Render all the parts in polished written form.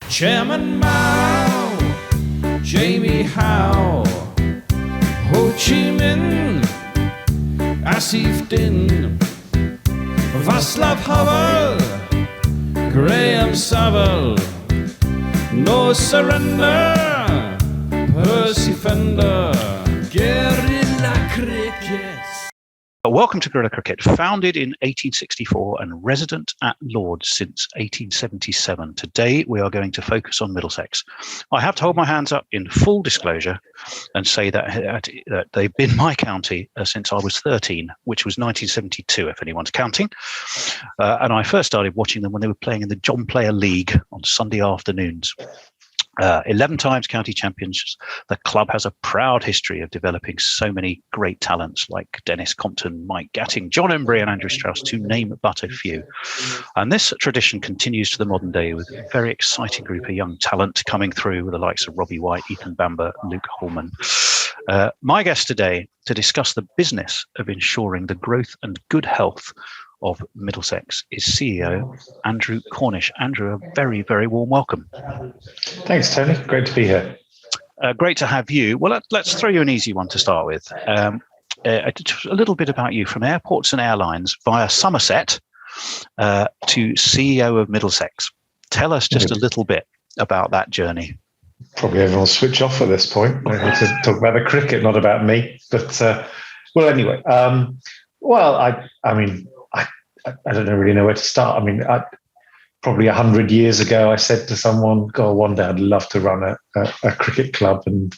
Chairman Mao, Jamie Howe, Ho Chi Minh, Asif Din, Václav Havel, Graham Saville, No Surrender, Percy Fender, Guerilla Cricket. Welcome to Guerilla Cricket, founded in 1864 and resident at Lord's since 1877. Today, we are going to focus on Middlesex. I have to hold my hands up in full disclosure and say that they've been my county since I was 13, which was 1972, if anyone's counting. And I first started watching them when they were playing in the John Player League on Sunday afternoons. 11 times county champions, the club has a proud history of developing so many great talents like Denis Compton, Mike Gatting, John Emburey and Andrew Strauss, to name but a few. And this tradition continues to the modern day with a very exciting group of young talent coming through with the likes of Robbie White, Bamber and Luke Holman. My guest today to discuss the business of ensuring the growth and good health of Middlesex is CEO Andrew Cornish. Andrew, a very, very warm welcome. Thanks, Tony. Great to be here. Great to have you. Well, let's throw you an easy one to start with. A little bit about you, from airports and airlines via Somerset to CEO of Middlesex. Tell us just a little bit about that journey. Probably everyone will switch off at this point. I need to talk about the cricket, not about me. But, anyway. I don't really know where to start. I mean, probably 100 years ago, I said to someone, God, one day I'd love to run a cricket club. And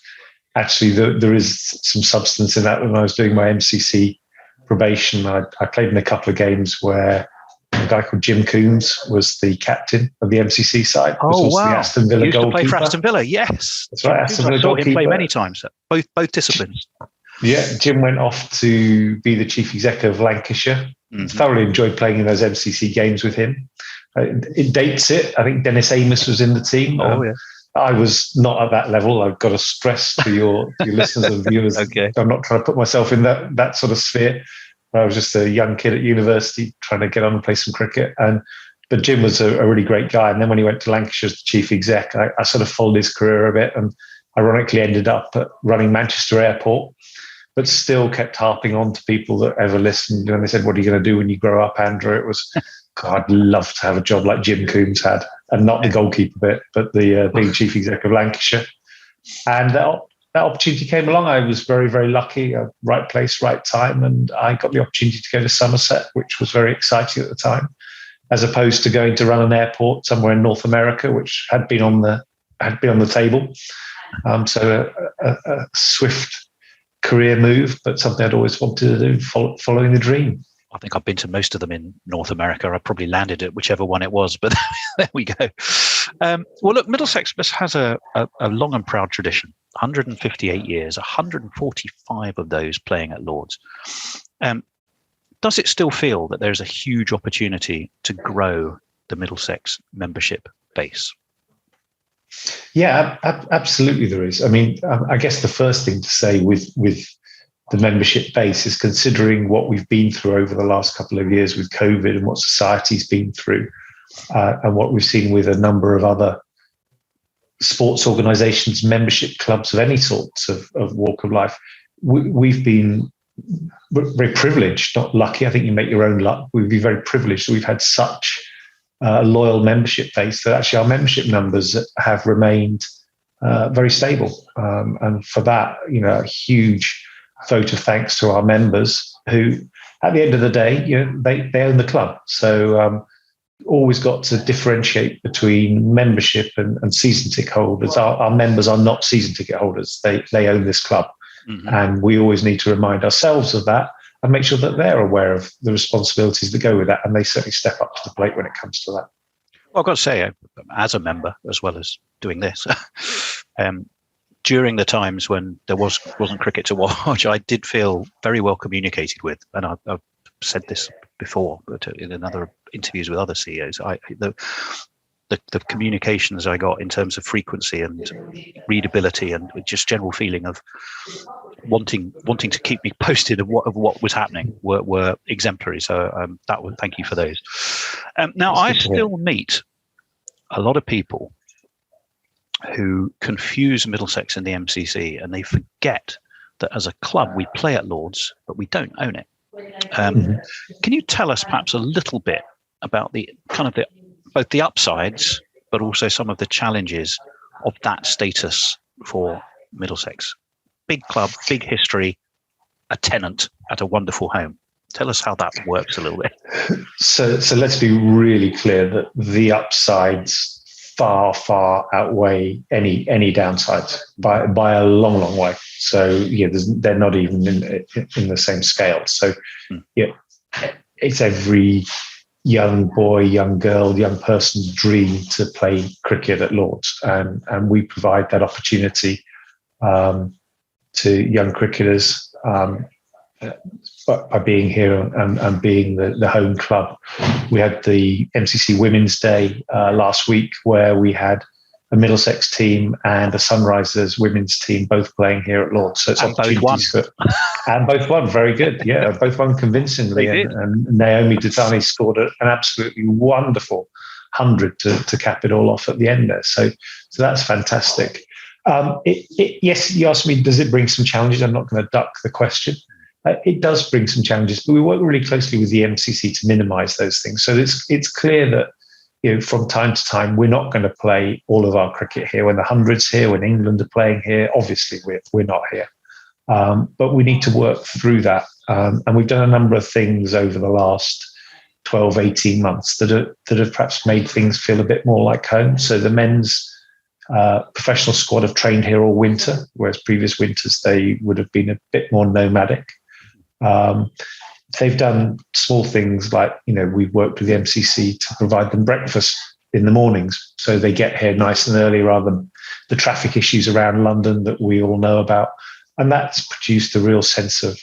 actually, there is some substance in that. When I was doing my MCC probation, I played in a couple of games where a guy called Jim Coombs was the captain of the MCC side. Oh, wow. The Aston Villa used goalkeeper. To play for Aston Villa, yes. That's right, Aston Villa I saw goalkeeper. him play many times, both disciplines. Yeah, Jim went off to be the chief executive of Lancashire. Mm-hmm. Thoroughly enjoyed playing in those MCC games with him. It dates it. I think Dennis Amos was in the team. Yeah. I was not at that level. I've got to stress to your listeners and viewers. Okay. I'm not trying to put myself in that sort of sphere. I was just a young kid at university trying to get on and play some cricket. But Jim was a really great guy. And then when he went to Lancashire as the chief exec, I sort of followed his career a bit and ironically ended up running Manchester Airport, but still kept harping on to people that ever listened. And they said, what are you going to do when you grow up, Andrew? It was, God, I'd love to have a job like Jim Coombs had, and not the goalkeeper bit, but the being chief executive of Lancashire. And that opportunity came along. I was very, very lucky, right place, right time. And I got the opportunity to go to Somerset, which was very exciting at the time, as opposed to going to run an airport somewhere in North America, which had been on the table. So a swift career move, but something I'd always wanted to do, following the dream. I think I've been to most of them in North America. I probably landed at whichever one it was, but there we go. Well, look, Middlesex has a long and proud tradition, 158 years, 145 of those playing at Lord's. Does it still feel that there's a huge opportunity to grow the Middlesex membership base? Yeah, absolutely there is. I mean, I guess the first thing to say with the membership base is, considering what we've been through over the last couple of years with COVID and what society's been through, and what we've seen with a number of other sports organisations, membership clubs of any sorts of walk of life, we've been very privileged, not lucky. I think you make your own luck. We've been very privileged that we've had such loyal membership base that actually our membership numbers have remained very stable. And for that, a huge vote of thanks to our members who, at the end of the day, they own the club. So always got to differentiate between membership and season ticket holders. Our members are not season ticket holders. They own this club. Mm-hmm. And we always need to remind ourselves of that and make sure that they're aware of the responsibilities that go with that. And they certainly step up to the plate when it comes to that. Well, I've got to say, as a member, as well as doing this, during the times when there wasn't cricket to watch, I did feel very well communicated with. And I've said this before, but in other interviews with other CEOs, the communications I got in terms of frequency and readability and just general feeling of wanting to keep me posted of what was happening were exemplary. So thank you for those. Now I still meet a lot of people who confuse Middlesex and the MCC, and they forget that as a club we play at Lords, but we don't own it. Can you tell us perhaps a little bit about the kind of both the upsides, but also some of the challenges of that status for Middlesex? Big club, big history, a tenant at a wonderful home. Tell us how that works a little bit. So let's be really clear that the upsides far outweigh any downsides by a long way. So they're not even in the same scale. So it's every young boy, young girl, young person's dream to play cricket at Lords, and we provide that opportunity to young cricketers by being here and being the home club. We had the MCC Women's Day last week, where we had a Middlesex team and a Sunrisers women's team both playing here at Lords. So it's opportunities and both won. Very good. Yeah, both won convincingly. And Naomi Datani scored an absolutely wonderful 100 to cap it all off at the end there. So that's fantastic. Yes, you asked me, does it bring some challenges? I'm not going to duck the question. It does bring some challenges, but we work really closely with the MCC to minimise those things. So it's clear that from time to time we're not going to play all of our cricket here. When the 100's here, when England are playing here, obviously we're not here. But we need to work through that, and we've done a number of things over the last 12, 18 months that have perhaps made things feel a bit more like home. So the men's professional squad have trained here all winter, whereas previous winters they would have been a bit more nomadic. They've done small things like, we've worked with the MCC to provide them breakfast in the mornings, so they get here nice and early rather than the traffic issues around London that we all know about. And that's produced a real sense of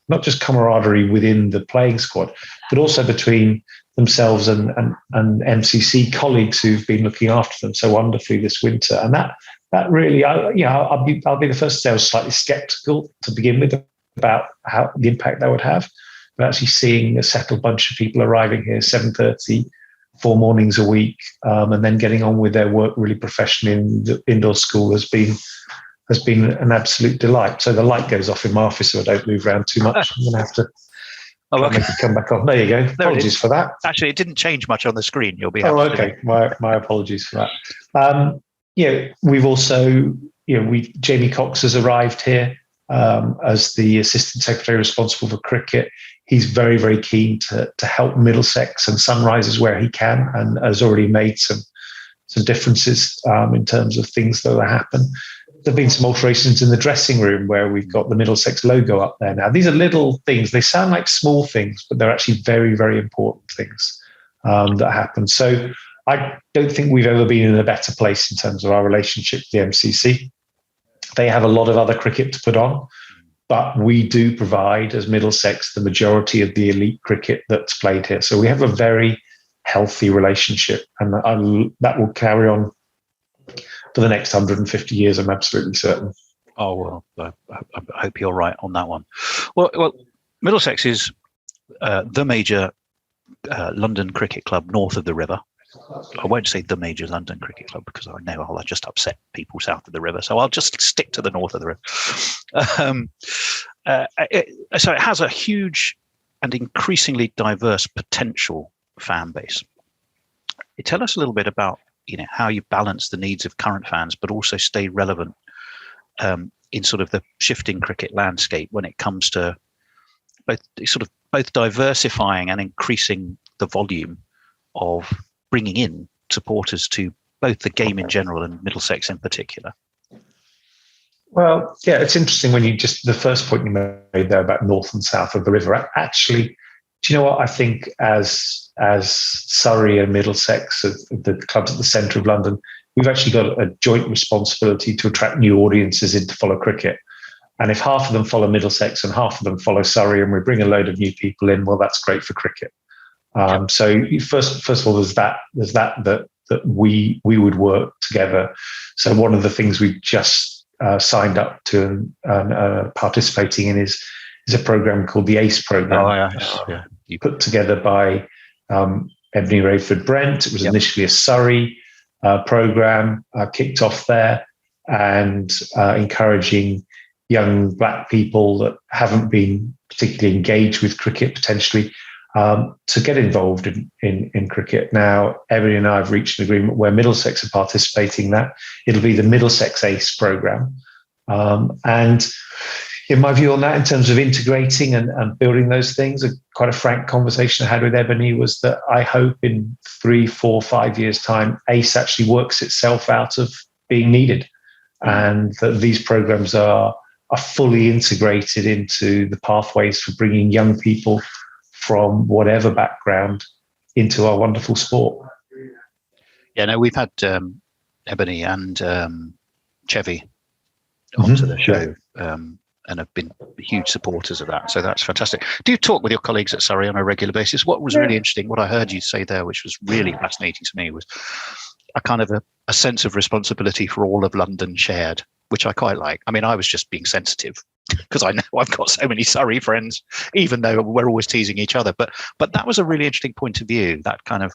not just camaraderie within the playing squad, but also between themselves and MCC colleagues who've been looking after them so wonderfully this winter. And that really, I'll be the first to say I was slightly sceptical to begin with about how the impact that would have. But actually seeing a settled bunch of people arriving here 7:30, 4 mornings a week, and then getting on with their work really professionally in the indoor school has been an absolute delight. So the light goes off in my office so I don't move around too much. I'm going to have to make it come back on. There you go. Apologies for that. Actually, it didn't change much on the screen. You'll be happy. Oh, okay. My apologies for that. We've also, Jamie Cox has arrived here as the Assistant Secretary responsible for cricket. He's very, very keen to help Middlesex and Sunrisers where he can, and has already made some differences in terms of things that will happen. There have been some alterations in the dressing room where we've got the Middlesex logo up there now. These are little things. They sound like small things, but they're actually very, very important things that happen. So I don't think we've ever been in a better place in terms of our relationship with the MCC. They have a lot of other cricket to put on, but we do provide, as Middlesex, the majority of the elite cricket that's played here. So we have a very healthy relationship, and that will carry on for the next 150 years, I'm absolutely certain. Oh, well, I hope you're right on that one. Well, Middlesex is the major London cricket club north of the river. I won't say the major London cricket club because I know I'll just upset people south of the river. So I'll just stick to the north of the river. So it has a huge and increasingly diverse potential fan base. Tell us a little bit about how you balance the needs of current fans, but also stay relevant in sort of the shifting cricket landscape when it comes to both diversifying and increasing the volume of bringing in supporters to both the game in general and Middlesex in particular. Well, yeah, it's interesting when the first point you made there about north and south of the river. Actually, do you know what? I think as Surrey and Middlesex, the clubs at the centre of London, we've actually got a joint responsibility to attract new audiences in to follow cricket. And if half of them follow Middlesex and half of them follow Surrey, and we bring a load of new people in, well, that's great for cricket. So first of all, there's that we would work together. So one of the things we just signed up to and participating in is a program called the Ace Program. Put together by Ebony Rayford Brent. It was initially a Surrey program kicked off there, and encouraging young black people that haven't been particularly engaged with cricket potentially to get involved in cricket. Now, Emily and I have reached an agreement where Middlesex are participating in that. It'll be the Middlesex Ace Program. And in my view on that, in terms of integrating and building those things, quite a frank conversation I had with Ebony was that I hope in 3, 4, 5 years' time, ACE actually works itself out of being needed, and that these programs are fully integrated into the pathways for bringing young people from whatever background into our wonderful sport. Yeah, no, we've had Ebony and Chevy onto the show. And have been huge supporters of that. So that's fantastic. Do you talk with your colleagues at Surrey on a regular basis? What was really interesting, what I heard you say there, which was really fascinating to me, was a kind of a sense of responsibility for all of London shared, which I quite like. I mean, I was just being sensitive because I know I've got so many Surrey friends, even though we're always teasing each other. But that was a really interesting point of view, that kind of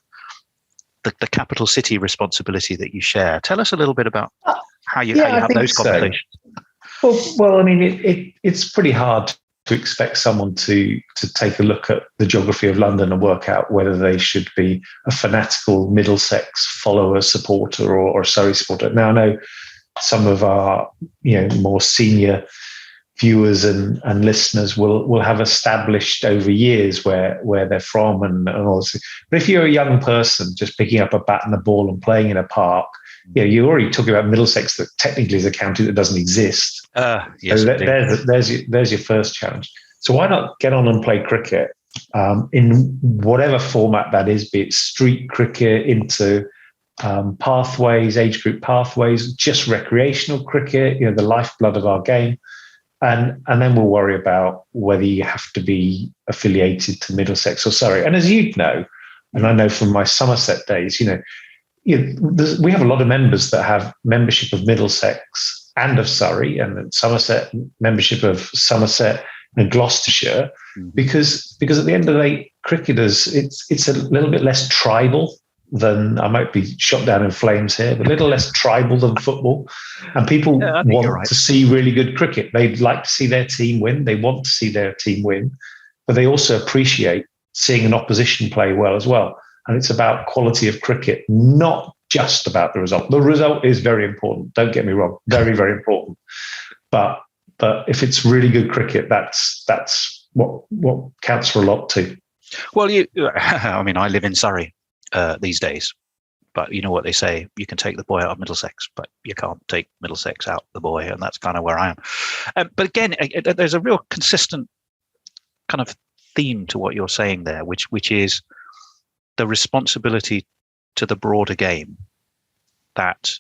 the capital city responsibility that you share. Tell us a little bit about how you have those conversations. Well, I mean, it's pretty hard to expect someone to take a look at the geography of London and work out whether they should be a fanatical Middlesex follower, supporter, or Surrey supporter. Now, I know some of our more senior viewers and listeners will have established over years where they're from and all this. But if you're a young person just picking up a bat and a ball and playing in a park, you're already talking about Middlesex, that technically is a county that doesn't exist. Yes, so there's your first challenge. So why not get on and play cricket in whatever format that is, be it street cricket, into pathways, age group pathways, just recreational cricket, the lifeblood of our game. And then we'll worry about whether you have to be affiliated to Middlesex or Surrey. And as you know, and I know from my Somerset days, we have a lot of members that have membership of Middlesex and of Surrey, and then Somerset membership of Somerset and Gloucestershire, because at the end of the day, cricketers, it's a little bit less tribal than, I might be shot down in flames here, but a little less tribal than football. And people want to see really good cricket. They'd like to see their team win. They want to see their team win, but they also appreciate seeing an opposition play well as well. And it's about quality of cricket, not just about the result. The result is very important. Don't get me wrong, very, very important. But if it's really good cricket, that's what counts for a lot too. Well, I live in Surrey these days, but you know what they say: you can take the boy out of Middlesex, but you can't take Middlesex out of the boy, and that's kind of where I am. But again, there's a real consistent kind of theme to what you're saying there, which is the responsibility to the broader game that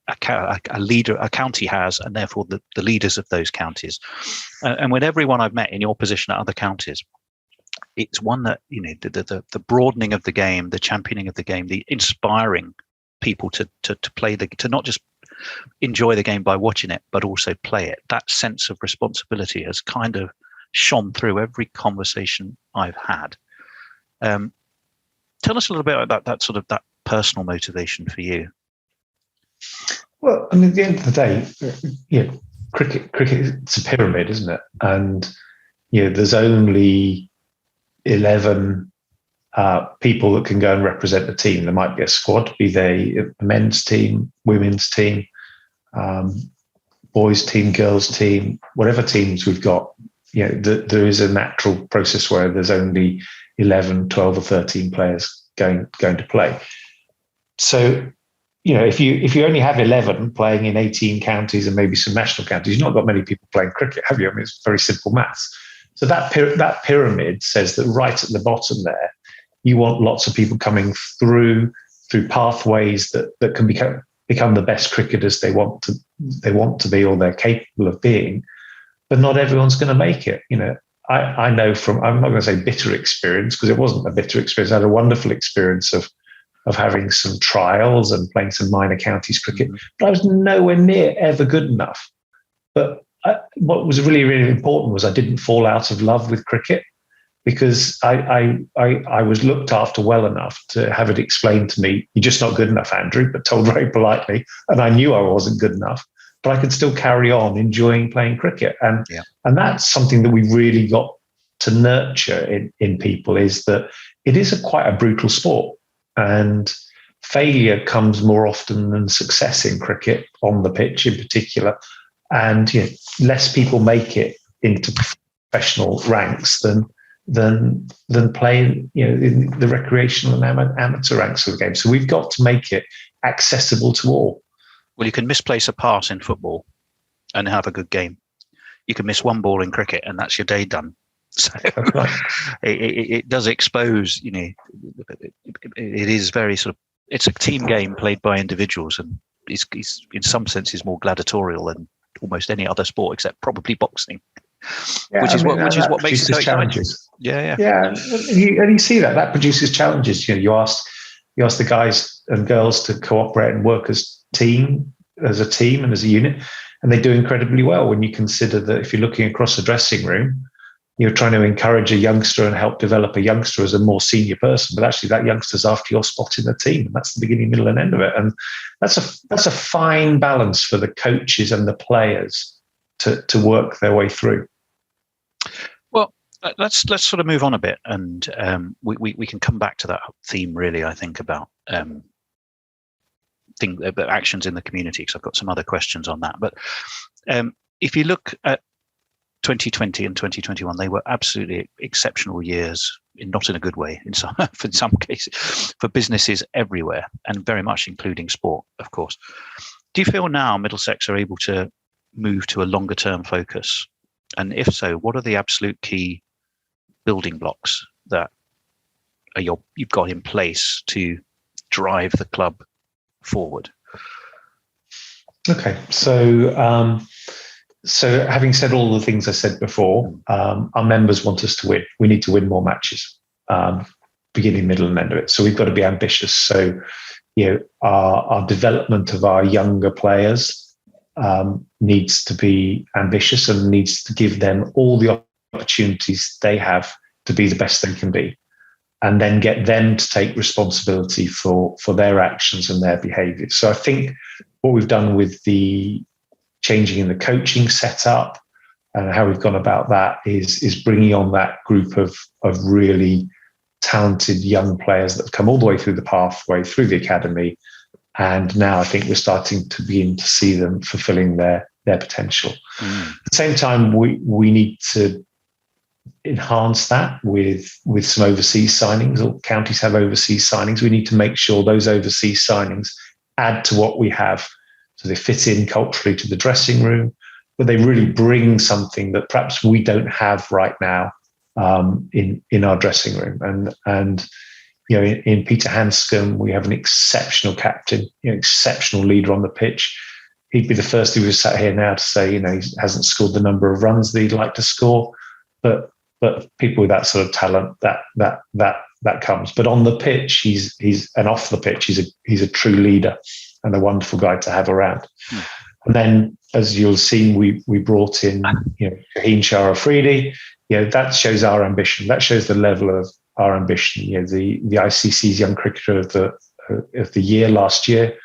a county has, and therefore the leaders of those counties. And with everyone I've met in your position at other counties, it's one that, the broadening of the game, the championing of the game, the inspiring people to play to not just enjoy the game by watching it, but also play it. That sense of responsibility has kind of shone through every conversation I've had. Tell us a little bit about that sort of that personal motivation for you. Well, I mean, at the end of the day, cricket it's a pyramid, isn't it? And there's only 11 people that can go and represent the team. There might be a squad, be they a men's team, women's team, boys team, girls team, whatever teams we've got. There is a natural process where there's only 11, 12 or 13 players going to play. So, if you only have 11 playing in 18 counties and maybe some national counties, you've not got many people playing cricket, have you? I mean, it's very simple maths. So that pyramid says that right at the bottom there, you want lots of people coming through pathways that can become the best cricketers they want to be, or they're capable of being. But not everyone's going to make it. I know from, I'm not going to say bitter experience, because it wasn't a bitter experience. I had a wonderful experience of having some trials and playing some minor counties cricket, but I was nowhere near ever good enough. But what was really, really important was I didn't fall out of love with cricket. because I was looked after well enough to have it explained to me, you're just not good enough, Andrew, but told very politely. And I knew I wasn't good enough, but I could still carry on enjoying playing cricket. And that's something that we really got to nurture in people, is that it is quite a brutal sport. And failure comes more often than success in cricket, on the pitch in particular. And less people make it into professional ranks than playing in the recreational and amateur ranks of the game. So we've got to make it accessible to all. Well, you can misplace a pass in football and have a good game. You can miss one ball in cricket and that's your day done. So it does expose, it is very sort of, it's a team game played by individuals, and it's in some senses more gladiatorial than almost any other sport except probably boxing. Which is what makes it so exciting. Yeah. And you see that produces challenges. You ask the guys and girls to cooperate and work as a team and as a unit, and they do incredibly well. When you consider that if you're looking across the dressing room, you're trying to encourage a youngster and help develop a youngster as a more senior person, but actually that youngster's after your spot in the team, and that's the beginning, middle, and end of it. And that's a fine balance for the coaches and the players to work their way through. Well, let's sort of move on a bit, and we can come back to that theme, really, I think, about actions in the community, because I've got some other questions on that. But if you look at 2020 and 2021, they were absolutely exceptional years, not in a good way, in some cases, for businesses everywhere, and very much including sport, of course. Do you feel now Middlesex are able to move to a longer term focus? And if so, what are the absolute key building blocks that you've got in place to drive the club forward? Okay, so having said all the things I said before, our members want us to win. We need to win more matches, beginning, middle, and end of it. So we've got to be ambitious. So, our development of our younger players needs to be ambitious and needs to give them all the opportunities they have to be the best they can be, and then get them to take responsibility for their actions and their behaviour. So I think what we've done with the changing in the coaching setup and how we've gone about that is bringing on that group of really talented young players that have come all the way through the pathway, through the academy. And now I think we're starting to begin to see them fulfilling their potential. At the same time, we need to enhance that with some overseas signings, or counties have overseas signings. We need to make sure those overseas signings add to what we have, so they fit in culturally to the dressing room, but they really bring something that perhaps we don't have right now in our dressing room. And in Peter Hanscom, we have an exceptional captain, exceptional leader on the pitch. He'd be the first who was sat here now to say, he hasn't scored the number of runs that he'd like to score, but people with that sort of talent, that comes. But on the pitch, he's and off the pitch, he's a true leader and a wonderful guy to have around. And then, as you'll see, we brought in, Shaheen Shah Afridi. That shows our ambition. That shows the level of our ambition. The ICC's Young Cricketer of the Year last year.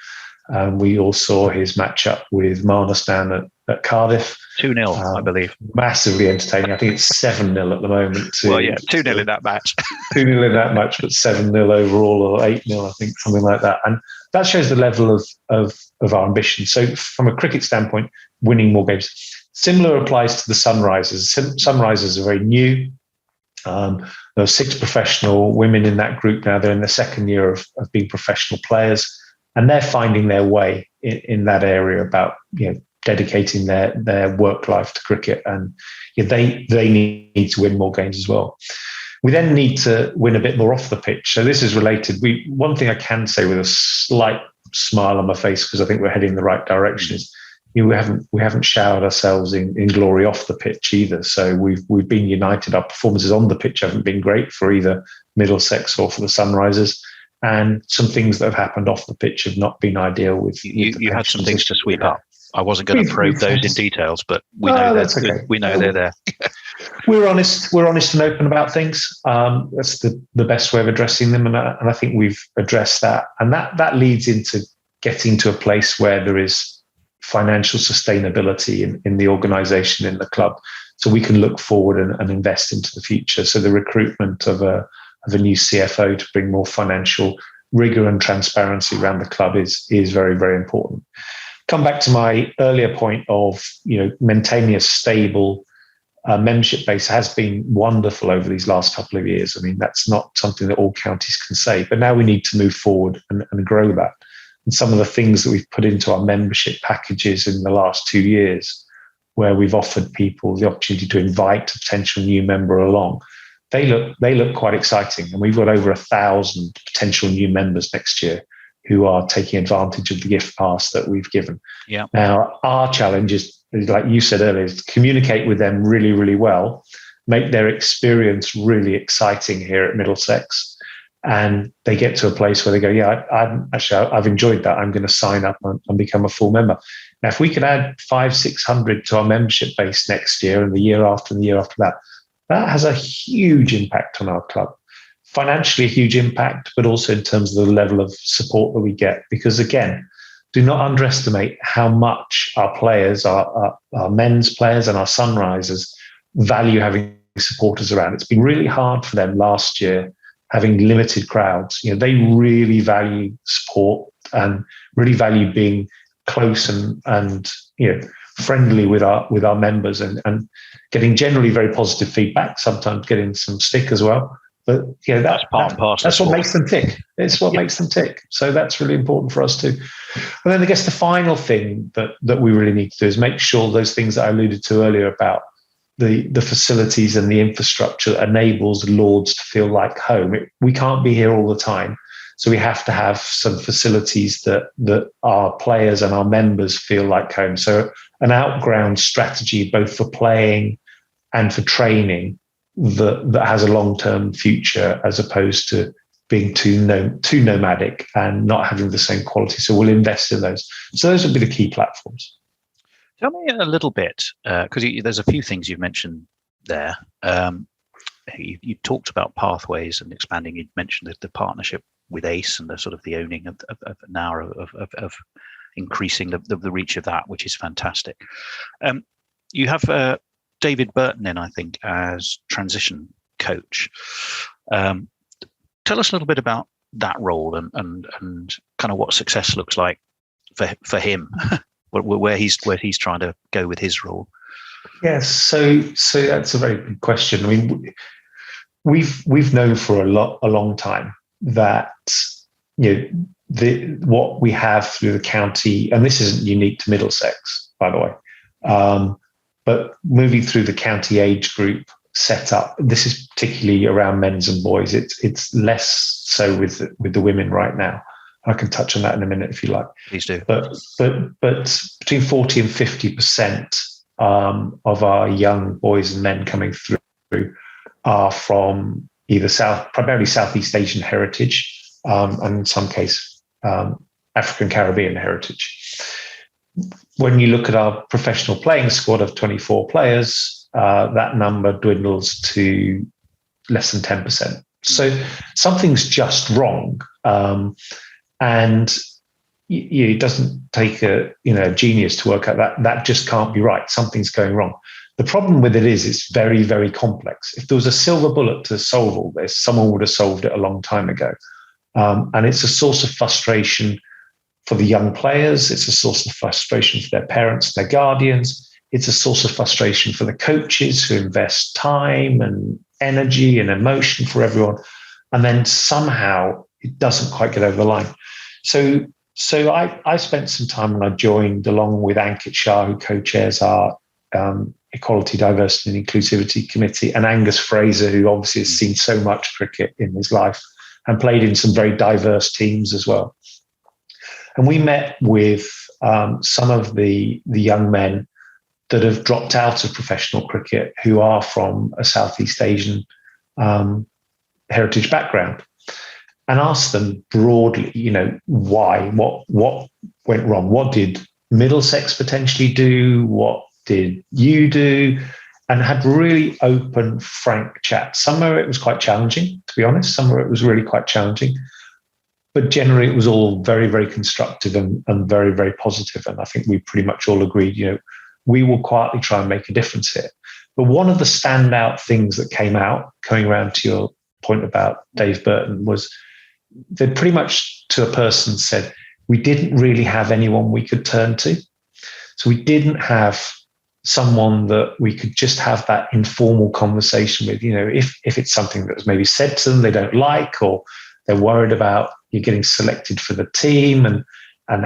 We all saw his matchup with Marnostan at Cardiff. 2-0, I believe. Massively entertaining. I think it's 7-0 at the moment. 2-0 in that match. 2-0 in that match, but 7-0 overall, or 8-0, I think, something like that. And that shows the level of our ambition. So from a cricket standpoint, winning more games. Similar applies to the Sunrisers. Sunrisers are very new. There are 6 professional women in that group now. They're in the second year of being professional players, and they're finding their way in that area about dedicating their work life to cricket, and they need to win more games as well. We then need to win a bit more off the pitch. So this is related. One thing I can say with a slight smile on my face, because I think we're heading in the right direction, is we haven't showered ourselves in glory off the pitch either. So we've been united. Our performances on the pitch haven't been great for either Middlesex or for the Sunrisers, and some things that have happened off the pitch have not been ideal. You had some things to sweep up. I wasn't going to probe those in details, but we know they're there. We're honest and open about things. That's the best way of addressing them, and I think we've addressed that. And that leads into getting to a place where there is financial sustainability in the organisation, in the club, so we can look forward and invest into the future. So the recruitment of a new CFO to bring more financial rigor and transparency around the club is very, very important. Come back to my earlier point of, maintaining a stable membership base has been wonderful over these last couple of years. I mean, that's not something that all counties can say, but now we need to move forward and grow that. And some of the things that we've put into our membership packages in the last 2 years, where we've offered people the opportunity to invite a potential new member along, they look quite exciting. And we've got over 1,000 potential new members next year who are taking advantage of the gift pass that we've given. Yeah. Now, our challenge is, like you said earlier, is to communicate with them really, really well, make their experience really exciting here at Middlesex, and they get to a place where they go, yeah, I've enjoyed that. I'm going to sign up and become a full member. Now, if we could add 500-600 to our membership base next year and the year after and the year after that, that has a huge impact on our club. Financially, a huge impact, but also in terms of the level of support that we get. Because again, do not underestimate how much our players, our men's players and our Sunrisers value having supporters around. It's been really hard for them last year, having limited crowds. They really value support and really value being close and friendly with our members and getting generally very positive feedback, sometimes getting some stick as well. But that's part and parcel. That's what makes them tick. It's what makes them tick. So that's really important for us too. And then I guess the final thing that we really need to do is make sure those things that I alluded to earlier about the facilities and the infrastructure enables Lords to feel like home. We can't be here all the time. So we have to have some facilities that our players and our members feel like home. So an outground strategy, both for playing and for training, that has a long-term future, as opposed to being too nomadic and not having the same quality. So we'll invest in those. So those would be the key platforms. Tell me a little bit, because there's a few things you've mentioned there. You talked about pathways and expanding. You mentioned the partnership with Ace and the sort of the owning of now of increasing the reach of that, which is fantastic. You have David Burton in, I think, as transition coach. Tell us a little bit about that role and kind of what success looks like for him. Where he's trying to go with his role. Yes, so that's a very good question. I mean, we've known for a long time that what we have through the county, and this isn't unique to Middlesex, by the way, but moving through the county age group setup, this is particularly around men's and boys. It's less so with the women right now. I can touch on that in a minute if you like. Please do. But between 40 and 50% of our young boys and men coming through are from either primarily Southeast Asian heritage, and in some case African Caribbean heritage. When you look at our professional playing squad of 24 players, that number dwindles to less than 10%. So something's just wrong. And it doesn't take a genius to work out that just can't be right. Something's going wrong. The problem with it is it's very, very complex. If there was a silver bullet to solve all this, someone would have solved it a long time ago. And it's a source of frustration for the young players. It's a source of frustration for their parents, their guardians. It's a source of frustration for the coaches who invest time and energy and emotion for everyone. And then somehow it doesn't quite get over the line. So I spent some time when I joined, along with Ankit Shah, who co-chairs our Equality, Diversity and Inclusivity Committee, and Angus Fraser, who obviously has seen so much cricket in his life and played in some very diverse teams as well. And we met with some of the young men that have dropped out of professional cricket who are from a Southeast Asian heritage background, and asked them broadly, why, what went wrong? What did Middlesex potentially do? What did you do? and had really open, frank chats. Some of it was quite challenging, to be honest. Some of it was really quite challenging. But generally, it was all very, very constructive and very, very positive. And I think we pretty much all agreed, we will quietly try and make a difference here. But one of the standout things that came out, coming around to your point about Dave Burton, was they pretty much to a person said, we didn't really have anyone we could turn to. So we didn't have someone that we could just have that informal conversation with, if it's something that was maybe said to them they don't like, or they're worried about you getting selected for the team and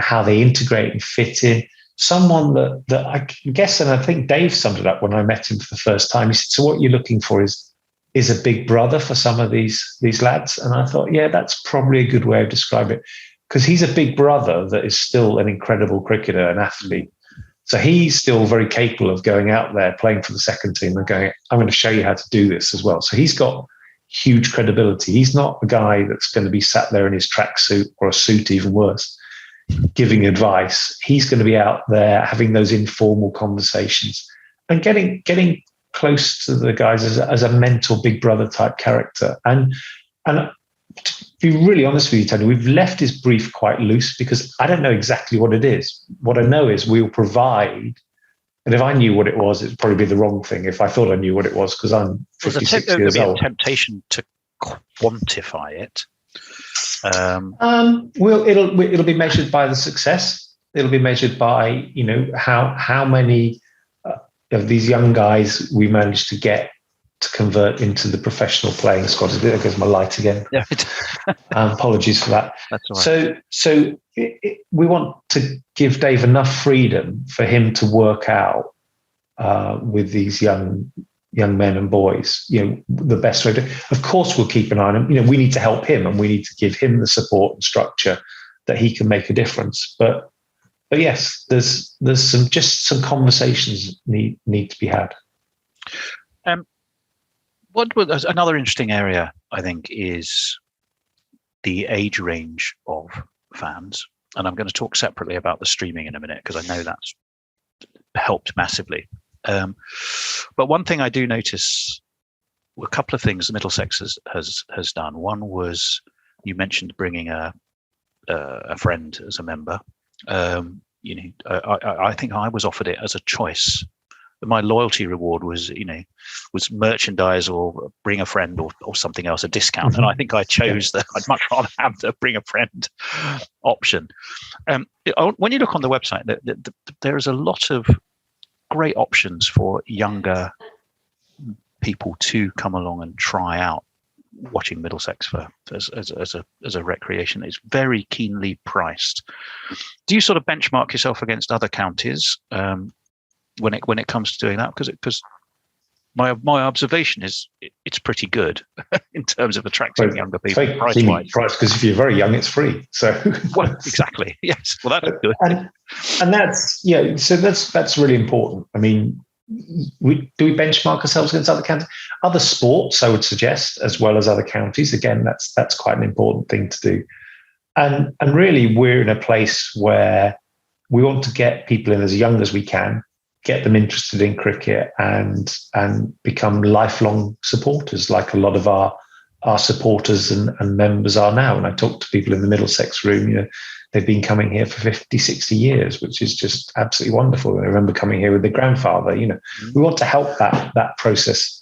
how they integrate and fit in. Someone that I guess, and I think Dave summed it up when I met him for the first time. He said, so what you're looking for is a big brother for some of these lads. And I thought, yeah, that's probably a good way of describing it, because he's a big brother that is still an incredible cricketer and athlete. So he's still very capable of going out there, playing for the second team and going, I'm going to show you how to do this as well. So he's got huge credibility. He's not a guy that's going to be sat there in his tracksuit, or a suit even worse, giving advice. He's going to be out there having those informal conversations and getting close to the guys as a mentor big brother type character. And to be really honest with you, Tony, we've left his brief quite loose because I don't know exactly what it is. What I know is we'll provide, and if I knew what it was, it'd probably be the wrong thing if I thought I knew what it was, because I'm 56 years old. There'll be a temptation to quantify it. Well, it'll be measured by the success. It'll be measured by how many of these young guys we managed to get to convert into the professional playing squad. There goes my light again. Yeah. Apologies for that. That's all right. So we want to give Dave enough freedom for him to work out with these young men and boys, the best way to. Of course, we'll keep an eye on him. We need to help him, and we need to give him the support and structure that he can make a difference. But yes, there's some conversations need to be had. Another interesting area, I think, is the age range of fans. And I'm going to talk separately about the streaming in a minute, because I know that's helped massively. But one thing I do notice, a couple of things Middlesex has done. One was, you mentioned bringing a friend as a member. I think I was offered it as a choice. My loyalty reward was merchandise or bring a friend or something else, a discount. Mm-hmm. And I think I chose that. I'd much rather have the bring a friend option. When you look on the website, there is a lot of great options for younger people to come along and try out watching Middlesex as a recreation. It's very keenly priced. Do you sort of benchmark yourself against other counties when it comes to doing that? Because my observation is it's pretty good in terms of attracting younger people. Price-wise, because if you're very young, it's free. So well, exactly, yes. Well, that's good, and that's So that's really important. I mean, do we benchmark ourselves against other counties, other sports? I would suggest, as well as other counties. Again, that's quite an important thing to do. And really, we're in a place where we want to get people in as young as we can, get them interested in cricket, and become lifelong supporters, like a lot of our supporters and members are now. And I talk to people in the Middlesex room, they've been coming here for 50, 60 years, which is just absolutely wonderful. I remember coming here with their grandfather. We want to help that process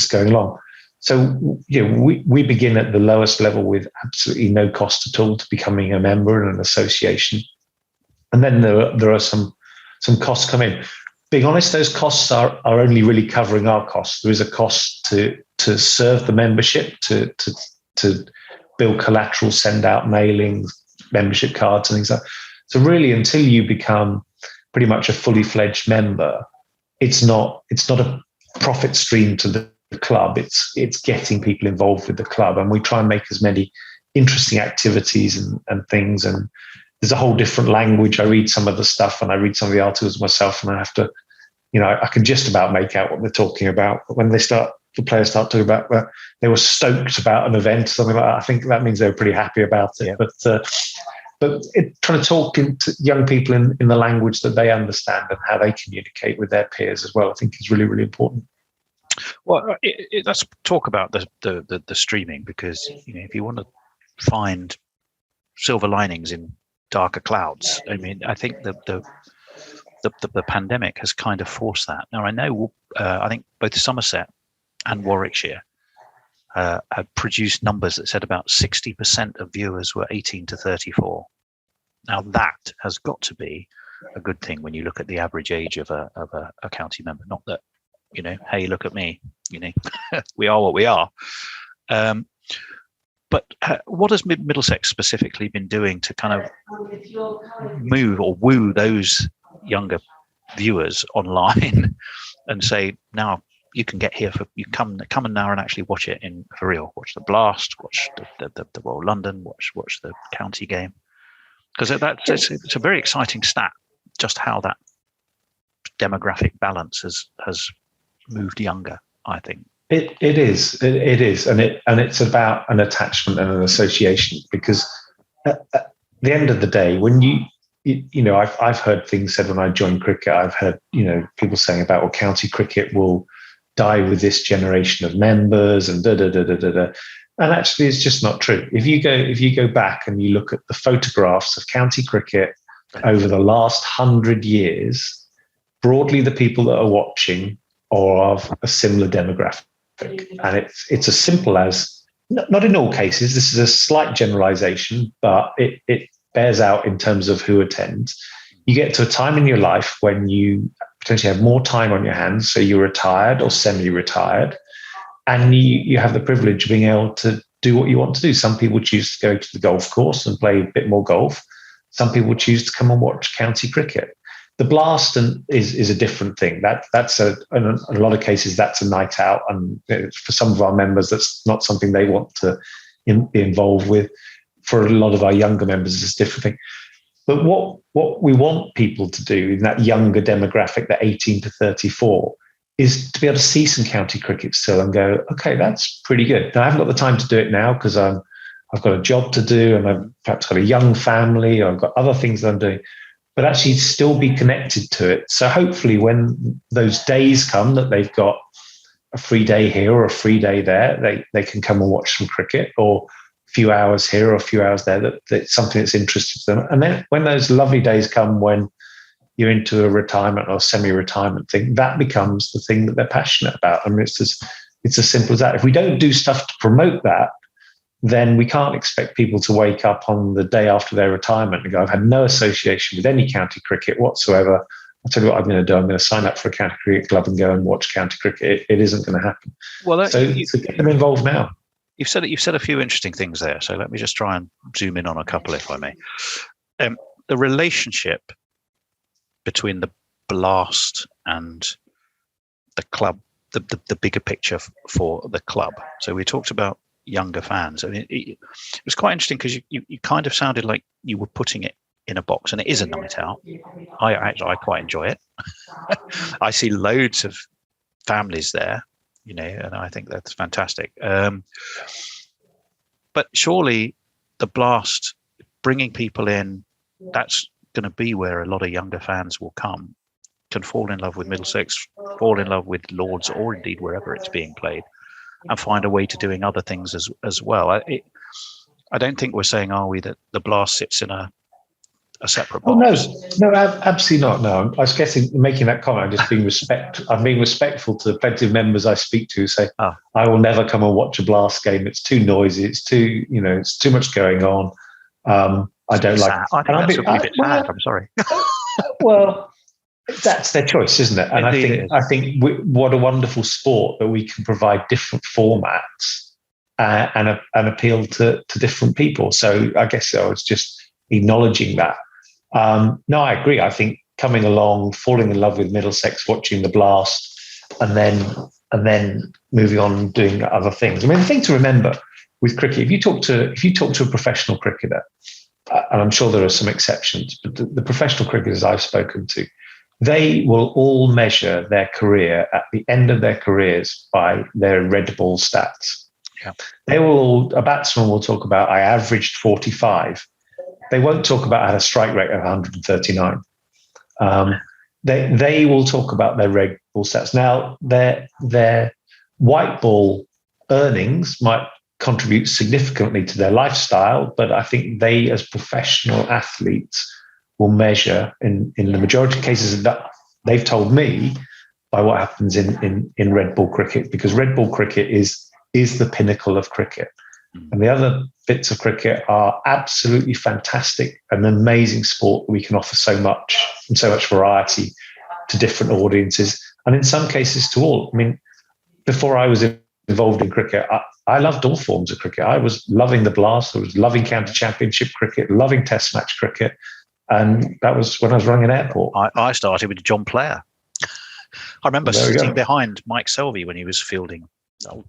going along. So we begin at the lowest level with absolutely no cost at all to becoming a member in an association. And then there are some costs come in. Being honest, those costs are only really covering our costs. There is a cost to serve the membership, to build collateral, send out mailings, membership cards and things like that. So really, until you become pretty much a fully fledged member, it's not a profit stream to the club. It's getting people involved with the club, and we try and make as many interesting activities and things. And there's a whole different language. I read some of the stuff and I read some of the articles myself, and I have to, I can just about make out what they're talking about. But when the players start talking about, well, they were stoked about an event, something like that, I think that means they were pretty happy about it. Yeah. But trying to talk to young people in the language that they understand and how they communicate with their peers as well, I think is really, really important. Well, let's talk about the streaming, because if you want to find silver linings in darker clouds, I mean, I think the pandemic has kind of forced that. Now, I know I think both Somerset and Warwickshire have produced numbers that said about 60% of viewers were 18 to 34. Now, that has got to be a good thing when you look at the average age of a county member. Not that, hey, look at me, we are what we are. But what has Middlesex specifically been doing to kind of move or woo those younger viewers online and say, now you can get here you come in now and actually watch it for real, watch the Blast, watch the Royal London, watch the county game, because it's a very exciting stat, just how that demographic balance has moved younger, I think. It is, and it's about an attachment and an association, because at the end of the day, when I've heard things said when I joined cricket. I've heard people saying about, well, county cricket will die with this generation of members and and actually it's just not true. If you go back and you look at the photographs of county cricket over the last 100 years, broadly the people that are watching are of a similar demographic. And it's as simple as, not in all cases, this is a slight generalization, but it bears out in terms of who attends. You get to a time in your life when you potentially have more time on your hands, so you're retired or semi-retired, and you have the privilege of being able to do what you want to do. Some people choose to go to the golf course and play a bit more golf. Some people choose to come and watch county cricket. The Blast is a different thing. That's in a lot of cases, that's a night out. And for some of our members, that's not something they want to be involved with. For a lot of our younger members, it's a different thing. But what we want people to do in that younger demographic, that 18 to 34, is to be able to see some county cricket still and go, okay, that's pretty good. Now, I haven't got the time to do it now because I've got a job to do and I've perhaps got a young family, or I've got other things that I'm doing, but actually still be connected to it. So hopefully when those days come that they've got a free day here or a free day there, they can come and watch some cricket, or a few hours here or a few hours there, that's something that's interesting to them. And then when those lovely days come, when you're into a retirement or semi-retirement thing, that becomes the thing that they're passionate about. I mean, it's as simple as that. If we don't do stuff to promote that, then we can't expect people to wake up on the day after their retirement and go, I've had no association with any county cricket whatsoever. I'll tell you what I'm going to do. I'm going to sign up for a county cricket club and go and watch county cricket. It isn't going to happen. Well, so get them involved now. You've said a few interesting things there. So let me just try and zoom in on a couple, if I may. The relationship between the Blast and the club, the bigger picture for the club. So we talked about younger fans. I mean, it was quite interesting because you kind of sounded like you were putting it in a box, and it is a night out. I quite enjoy it. I see loads of families there, and I think that's fantastic. But surely the Blast, bringing people in, that's going to be where a lot of younger fans will come, can fall in love with Middlesex, fall in love with Lords, or indeed wherever it's being played, and find a way to doing other things as well. I don't think we're saying, are we, that the Blast sits in a separate box? No, absolutely not. No, I was guessing, making that comment, I'm being respectful to plenty of members I speak to who say, I will never come and watch a Blast game. It's too noisy. It's too, it's too much going on. I don't like it. I think that's a bit sad. I'm sorry. Well, that's their choice, isn't it? And I think what a wonderful sport that we can provide different formats and appeal to different people. So I guess I was just acknowledging that. No, I agree. I think coming along, falling in love with Middlesex, watching the Blast, and then moving on and doing other things. I mean, the thing to remember with cricket, if you talk to a professional cricketer, and I'm sure there are some exceptions, but the professional cricketers I've spoken to, they will all measure their career at the end of their careers by their red ball stats. Yeah. A batsman will talk about, I averaged 45. they won't talk about had a strike rate of 139. They will talk about their red ball stats. Now, their white ball earnings might contribute significantly to their lifestyle, but I think they, as professional athletes, will measure in the majority of cases that they've told me by what happens in red ball cricket, because red ball cricket is the pinnacle of cricket. And the other bits of cricket are absolutely fantastic, an amazing sport. We can offer so much and so much variety to different audiences, and in some cases to all. I mean, before I was involved in cricket, I loved all forms of cricket. I was loving the blast. I was loving county championship cricket, loving test match cricket. And that was when I was running an airport. I started with John Player. I remember sitting behind Mike Selvey when he was fielding. That'll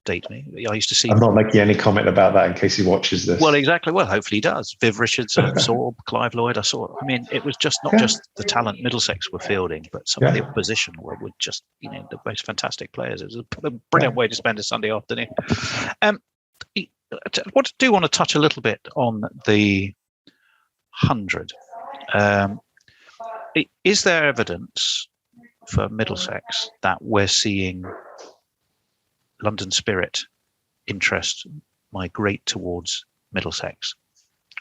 date me. I used to see. I'm not making any comment about that in case he watches this. Well, exactly. Well, hopefully he does. Viv Richards, I saw Clive Lloyd. I saw. I mean, it was just not just the talent Middlesex were fielding, but some of the opposition were just, the most fantastic players. It was a brilliant way to spend a Sunday afternoon. I do want to touch a little bit on the 100. Is there evidence for Middlesex that we're seeing London spirit interest migrate towards Middlesex,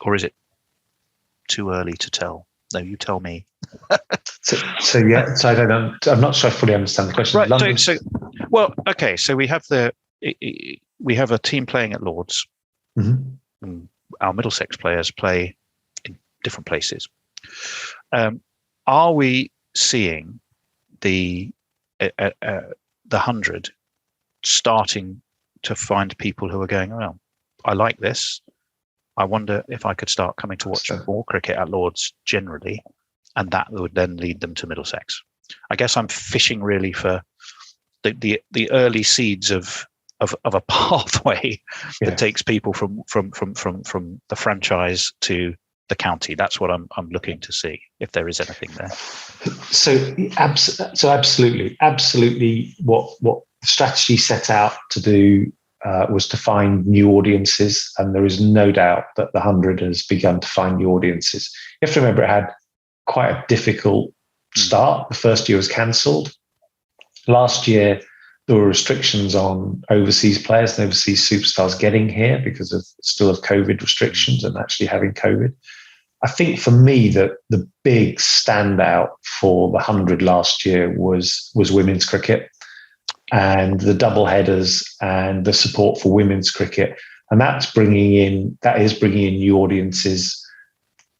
or is it too early to tell? No, you tell me. So I don't know. I'm not sure I fully understand the question. Right. So we have a team playing at Lords. Mm-hmm. Our Middlesex players play in different places. Are we seeing the 100 starting to find people who are going, well, I like this. I wonder if I could start coming to watch more cricket at Lords generally, and that would then lead them to Middlesex. I guess I'm fishing really for the early seeds of a pathway that takes people from the franchise to the county. That's what I'm looking to see, if there is anything there. So absolutely, what the strategy set out to do was to find new audiences, and there is no doubt that the 100 has begun to find new audiences. You have to remember it had quite a difficult start. The first year was cancelled. Last year, there were restrictions on overseas players and overseas superstars getting here because of COVID restrictions and actually having COVID. I think for me that the big standout for the 100 last year was women's cricket, and the double headers and the support for women's cricket. And that is bringing in new audiences,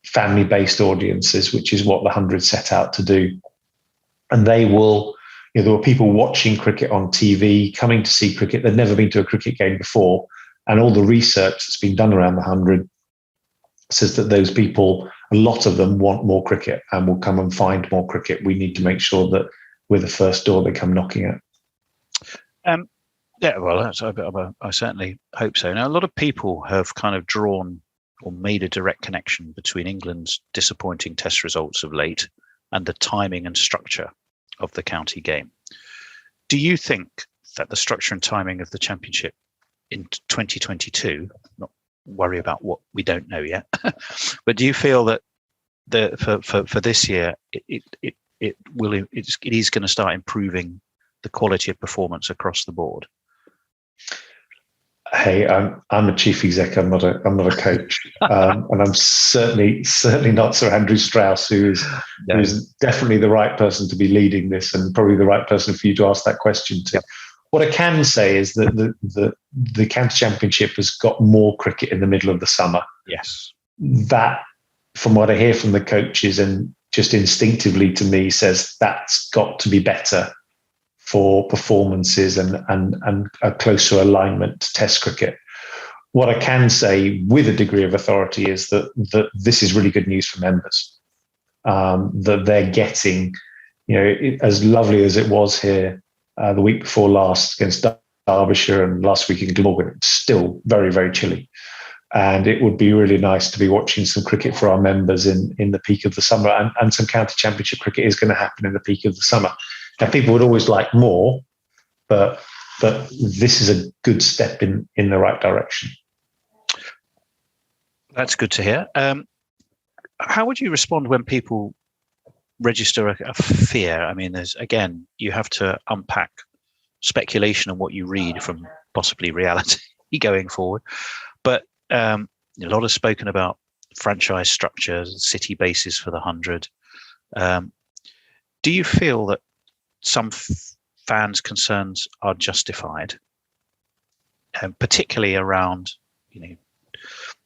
family-based audiences, which is what the 100 set out to do. And they will, there were people watching cricket on TV, coming to see cricket. They'd never been to a cricket game before. And all the research that's been done around the 100 says that those people, a lot of them want more cricket and will come and find more cricket. We need to make sure that we're the first door they come knocking at. I certainly hope so. Now, a lot of people have kind of drawn or made a direct connection between England's disappointing test results of late and the timing and structure of the county game. Do you think that the structure and timing of the championship in 2022, not worry about what we don't know yet, but do you feel that for this year it is going to start improving the quality of performance across the board? Hey, I'm a chief exec. I'm not a coach, and I'm certainly not Sir Andrew Strauss, who is definitely the right person to be leading this, and probably the right person for you to ask that question to. Yeah. What I can say is that the county championship has got more cricket in the middle of the summer. Yes, that, from what I hear from the coaches and just instinctively to me, says that's got to be better for performances and a closer alignment to Test cricket. What I can say with a degree of authority is that this is really good news for members. That they're getting, as lovely as it was here the week before last against Derbyshire and last week in Glamorgan, it's still very, very chilly. And it would be really nice to be watching some cricket for our members in the peak of the summer, and some county championship cricket is going to happen in the peak of the summer. Now, people would always like more, but this is a good step in the right direction. That's good to hear. How would you respond when people register a fear? I mean, you have to unpack speculation on what you read from possibly reality going forward. But a lot is spoken about franchise structures, city bases for the 100. Do you feel that some fans' concerns are justified, particularly around,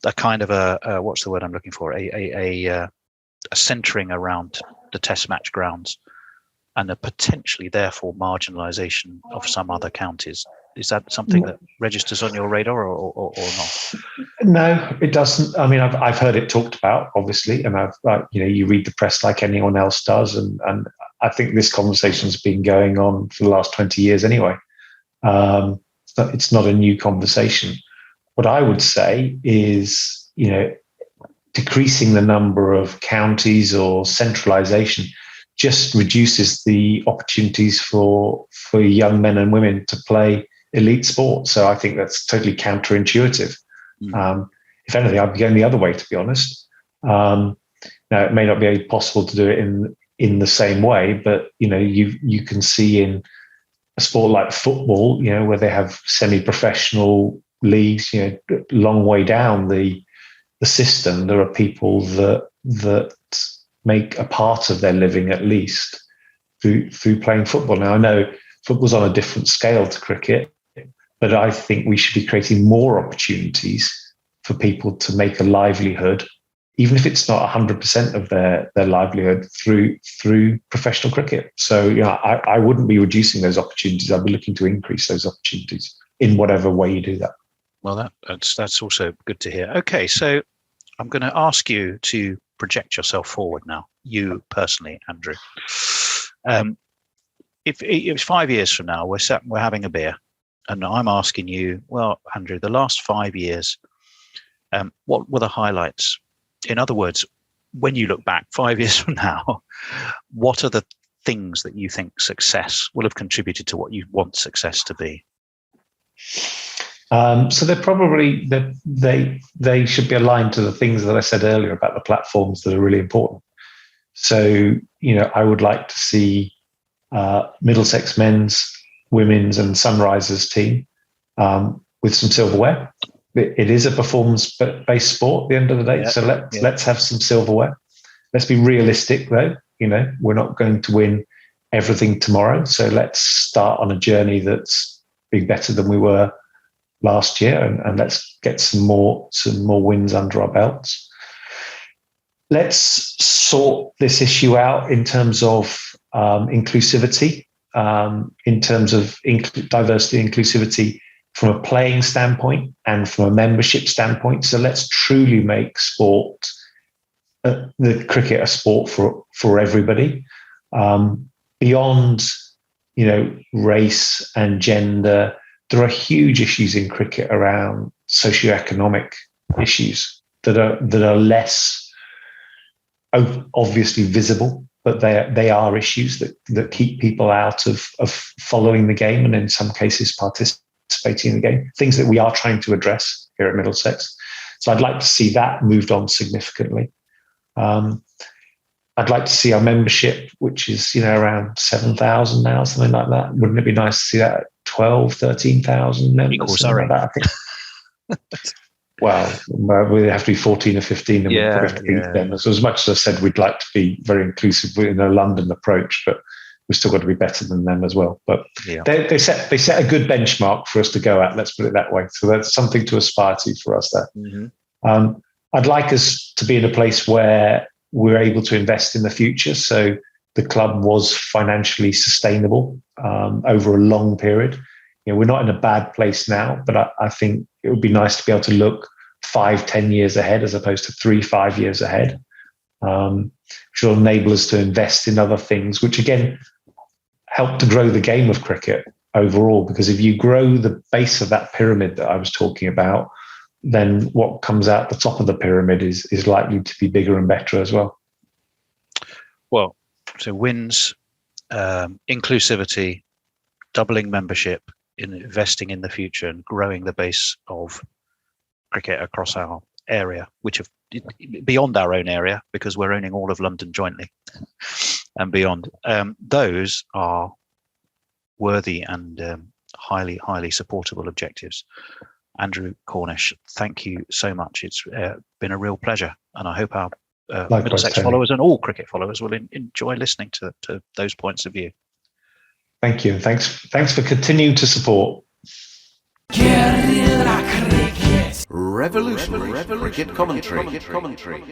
a kind of a what's the word I'm looking for? A centering around the Test match grounds, and a potentially therefore marginalisation of some other counties? Is that something that registers on your radar, or not? No, it doesn't. I mean, I've heard it talked about, obviously, and you read the press like anyone else does, and I think this conversation's been going on for the last 20 years anyway. It's not a new conversation. What I would say is, decreasing the number of counties or centralisation just reduces the opportunities for young men and women to play elite sport. So I think that's totally counterintuitive. If anything, I'd be going the other way, to be honest. Now, it may not be possible to do it in the same way, but you can see in a sport like football, where they have semi-professional leagues, long way down the system, there are people that make a part of their living at least through playing football. Now, I know football's on a different scale to cricket, but I think we should be creating more opportunities for people to make a livelihood, even if it's not 100% of their livelihood, through professional cricket. So, I wouldn't be reducing those opportunities. I'd be looking to increase those opportunities in whatever way you do that. Well, that's also good to hear. Okay, so I'm going to ask you to project yourself forward now, you personally, Andrew. If it's 5 years from now, we're having a beer, and I'm asking you, well, Andrew, the last 5 years, what were the highlights? In other words, when you look back 5 years from now, what are the things that you think success will have contributed to what you want success to be? So they're probably they should be aligned to the things that I said earlier about the platforms that are really important. So, I would like to see Middlesex men's, women's, and Sunrisers team with some silverware. It is a performance-based sport at the end of the day. Yeah, so let's have some silverware. Let's be realistic, though. We're not going to win everything tomorrow. So let's start on a journey that's being better than we were last year, and let's get some more wins under our belts. Let's sort this issue out in terms of inclusivity, in terms of diversity and inclusivity from a playing standpoint and from a membership standpoint. So let's truly make sport, the cricket, a sport for everybody, beyond race and gender. There are huge issues in cricket around socioeconomic issues that are less obviously visible, but they are issues that keep people out of following the game, and in some cases participating in the game. Things that we are trying to address here at Middlesex. So I'd like to see that moved on significantly. I'd like to see our membership, which is around 7,000 now, something like that. Wouldn't it be nice to see that at 12, 13,000 members? Like that, I think. Well, we have to be 14 or 15, and we have to beat them. So as much as I said we'd like to be very inclusive in a London approach, but we've still got to be better than them as well. But they set a good benchmark for us to go at. Let's put it that way. So that's something to aspire to for us there. Mm-hmm. I'd like us to be in a place where we're able to invest in the future. So the club was financially sustainable over a long period. We're not in a bad place now, but I think it would be nice to be able to look 5-10 years ahead as opposed to 3-5 years ahead, which will enable us to invest in other things, which again help to grow the game of cricket overall. Because if you grow the base of that pyramid that I was talking about, then what comes out the top of the pyramid is likely to be bigger and better as well. Well, so wins, inclusivity, doubling membership, investing in the future, and growing the base of cricket across our area, which have beyond our own area, because we're owning all of London jointly and beyond. Those are worthy and highly supportable objectives. Andrew Cornish, thank you so much. It's been a real pleasure, and I hope our Middlesex followers and all cricket followers will enjoy listening to those points of view. Thank you, and thanks for continuing to support. Guerilla cricket. Revolutionary cricket commentary.